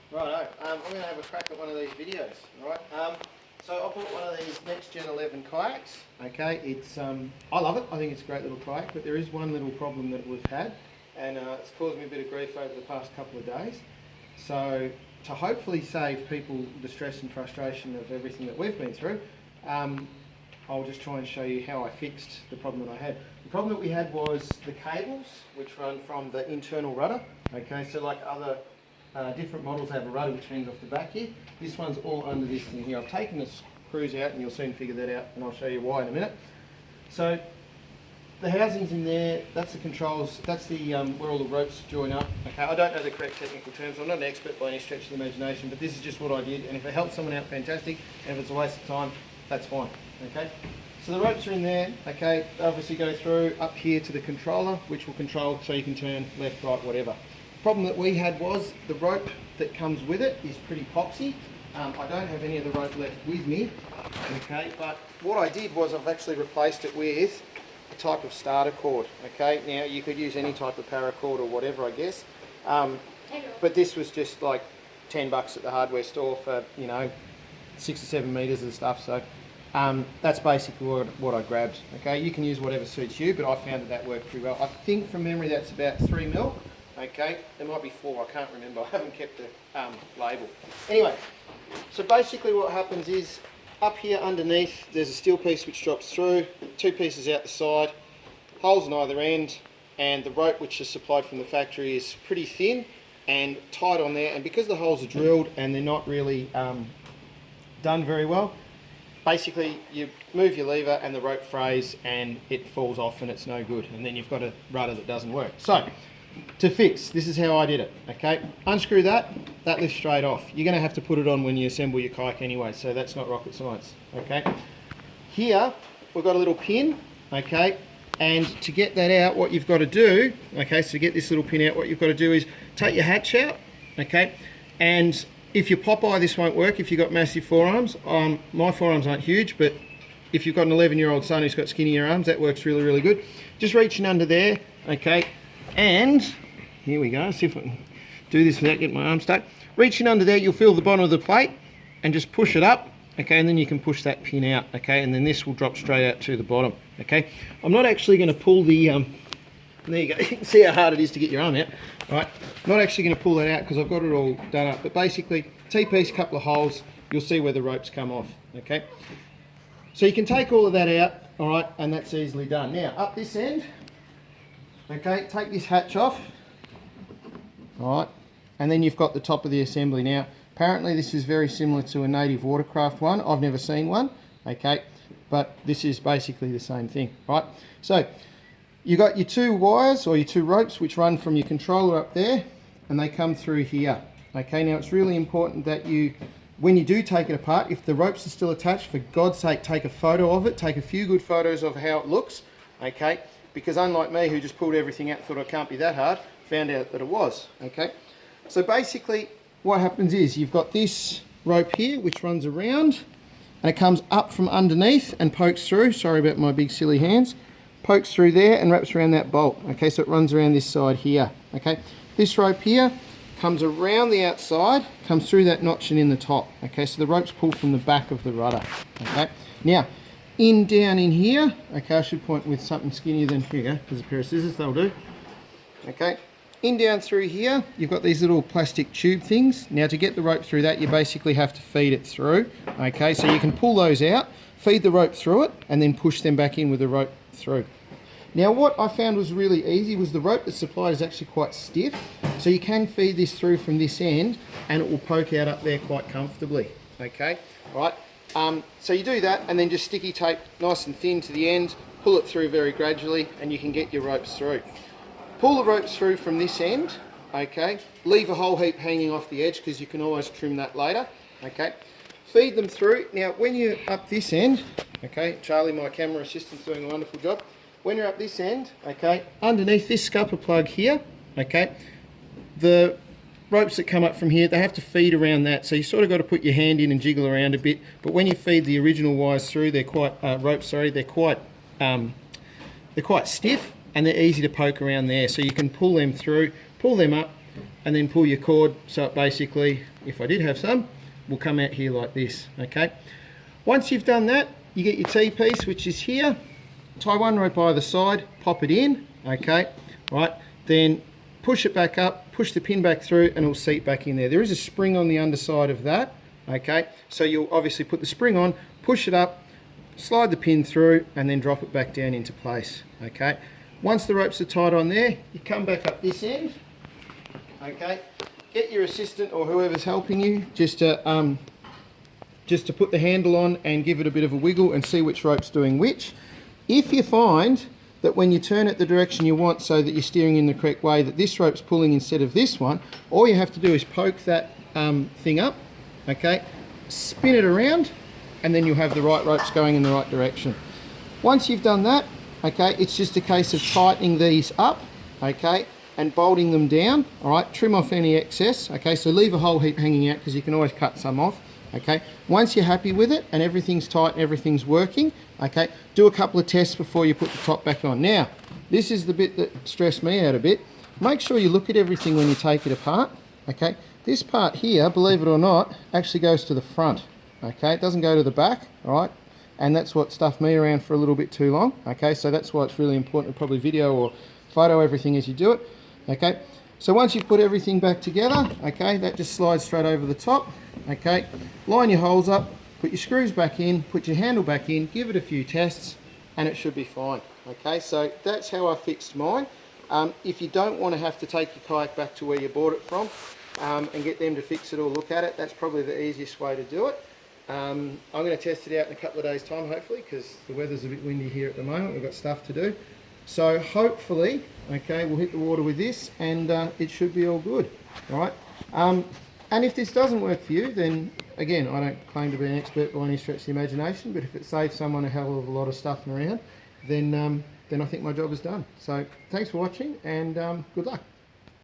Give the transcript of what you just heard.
Righto, I'm going to have a crack at one of these videos, right? So I bought one of these NextGen 11 kayaks, okay? It's, I love it, I think it's a great little kayak, but there is one little problem that we've had, and it's caused me a bit of grief over the past couple of days. So to hopefully save people the stress and frustration of everything that we've been through, I'll just try and show you how I fixed the problem that I had. The problem that we had was the cables, which run from the internal rudder, okay? So like other different models have a rudder which hangs off the back here. This one's all under this thing here. I've taken the screws out and you'll soon figure that out, and I'll show you why in a minute. So the housing's in there, that's the controls, that's the where all the ropes join up. Okay, I don't know the correct technical terms, I'm not an expert by any stretch of the imagination, but this is just what I did, and if it helps someone out, fantastic, and if it's a waste of time, that's fine. Okay, so the ropes are in there. Okay, they obviously go through up here to the controller, which will control so you can turn left, right, whatever. The problem that we had was the rope that comes with it is pretty poxy. I don't have any of the rope left with me, okay, but what I did was I've actually replaced it with a type of starter cord. Okay, now you could use any type of paracord or whatever, I guess, but this was just like $10 at the hardware store for, you know, 6 or 7 meters of stuff. So that's basically what I grabbed. Okay, you can use whatever suits you, but I found that worked pretty well. I think from memory that's about 3 mil. Okay, there might be 4, I can't remember, I haven't kept the label. Anyway, so basically what happens is up here underneath there's a steel piece which drops through, 2 pieces out the side, holes on either end, and the rope which is supplied from the factory is pretty thin and tight on there, and because the holes are drilled and they're not really done very well, basically you move your lever and the rope frays and it falls off and it's no good, and then you've got a rudder that doesn't work. So to fix, this is how I did it. Okay, unscrew that lifts straight off. You're going to have to put it on when you assemble your kayak anyway, so that's not rocket science. Okay, here we've got a little pin, okay, and to get that out what you've got to do, okay, so to get this little pin out what you've got to do is take your hatch out, okay, and if you're Popeye this won't work if you've got massive forearms. My forearms aren't huge, but if you've got an 11-year-old son who's got skinnier arms, that works really, really good. Just reaching under there, okay, and here we go, see if I can do this without getting my arm stuck. Reaching under there, you'll feel the bottom of the plate and just push it up, okay, and then you can push that pin out, okay, and then this will drop straight out to the bottom, okay. I'm not actually going to pull the, there you go, you can see how hard it is to get your arm out, right. I'm not actually going to pull that out because I've got it all done up, but basically, T-piece, couple of holes, you'll see where the ropes come off, okay. So you can take all of that out, all right, and that's easily done. Now, up this end, okay, take this hatch off, all right, and then you've got the top of the assembly. Now, apparently this is very similar to a native watercraft one. I've never seen one, okay, but this is basically the same thing, right? So, you've got your 2 wires or your 2 ropes which run from your controller up there, and they come through here, okay? Now, it's really important that you, when you do take it apart, if the ropes are still attached, for God's sake, take a photo of it, take a few good photos of how it looks, okay? Because unlike me, who just pulled everything out and thought it can't be that hard, found out that it was, okay? So basically, what happens is you've got this rope here, which runs around, and it comes up from underneath and pokes through, sorry about my big silly hands, pokes through there and wraps around that bolt, okay? So it runs around this side here, okay? This rope here comes around the outside, comes through that notch and in the top, okay? So the ropes pull from the back of the rudder, okay? Now, down in here, okay, I should point with something skinnier than here, there's a pair of scissors, they'll do, okay? Down through here, you've got these little plastic tube things. Now to get the rope through that, you basically have to feed it through, okay? So you can pull those out, feed the rope through it, and then push them back in with the rope through. Now what I found was really easy was the rope that's supplied is actually quite stiff, so you can feed this through from this end, and it will poke out up there quite comfortably, okay? All right, so you do that, and then just sticky tape nice and thin to the end, pull it through very gradually, and you can get your ropes through. Pull the ropes through from this end, okay? Leave a whole heap hanging off the edge because you can always trim that later, okay? Feed them through. Now, when you're up this end, okay, Charlie, my camera assistant's doing a wonderful job. When you're up this end, okay, underneath this scupper plug here, okay, the ropes that come up from here, they have to feed around that. So you sort of got to put your hand in and jiggle around a bit. But when you feed the original wires through, they're quite, they're quite stiff. And they're easy to poke around there, so you can pull them through, pull them up, and then pull your cord so it basically, if I did have some, will come out here like this, okay? Once you've done that, you get your T-piece, which is here, tie one rope by the side, pop it in, okay, right, then push it back up, push the pin back through, and it'll seat back in there. There is a spring on the underside of that, okay, so you'll obviously put the spring on, push it up, slide the pin through, and then drop it back down into place, okay. Once the ropes are tied on there, you come back up this end, okay, get your assistant or whoever's helping you just to put the handle on and give it a bit of a wiggle and see which rope's doing which. If you find that when you turn it the direction you want so that you're steering in the correct way, that this rope's pulling instead of this one, all you have to do is poke that thing up, okay, spin it around, and then you'll have the right ropes going in the right direction. Once you've done that, okay, it's just a case of tightening these up, okay, and bolting them down, all right, trim off any excess, okay, so leave a whole heap hanging out because you can always cut some off, okay. Once you're happy with it and everything's tight and everything's working, okay, do a couple of tests before you put the top back on. Now, this is the bit that stressed me out a bit. Make sure you look at everything when you take it apart, okay. This part here, believe it or not, actually goes to the front, okay, it doesn't go to the back, all right, and that's what stuffed me around for a little bit too long, okay, so that's why it's really important to probably video or photo everything as you do it, okay. So once you've put everything back together, okay, that just slides straight over the top, okay, line your holes up, put your screws back in, put your handle back in, give it a few tests, and it should be fine, okay. So that's how I fixed mine. If you don't want to have to take your kayak back to where you bought it from and get them to fix it or look at it, that's probably the easiest way to do it. I'm going to test it out in a couple of days time hopefully, because the weather's a bit windy here at the moment, we've got stuff to do. So hopefully, okay, we'll hit the water with this and it should be all good, all right? And if this doesn't work for you, then again, I don't claim to be an expert by any stretch of the imagination, but if it saves someone a hell of a lot of stuff around, then I think my job is done. So thanks for watching and good luck.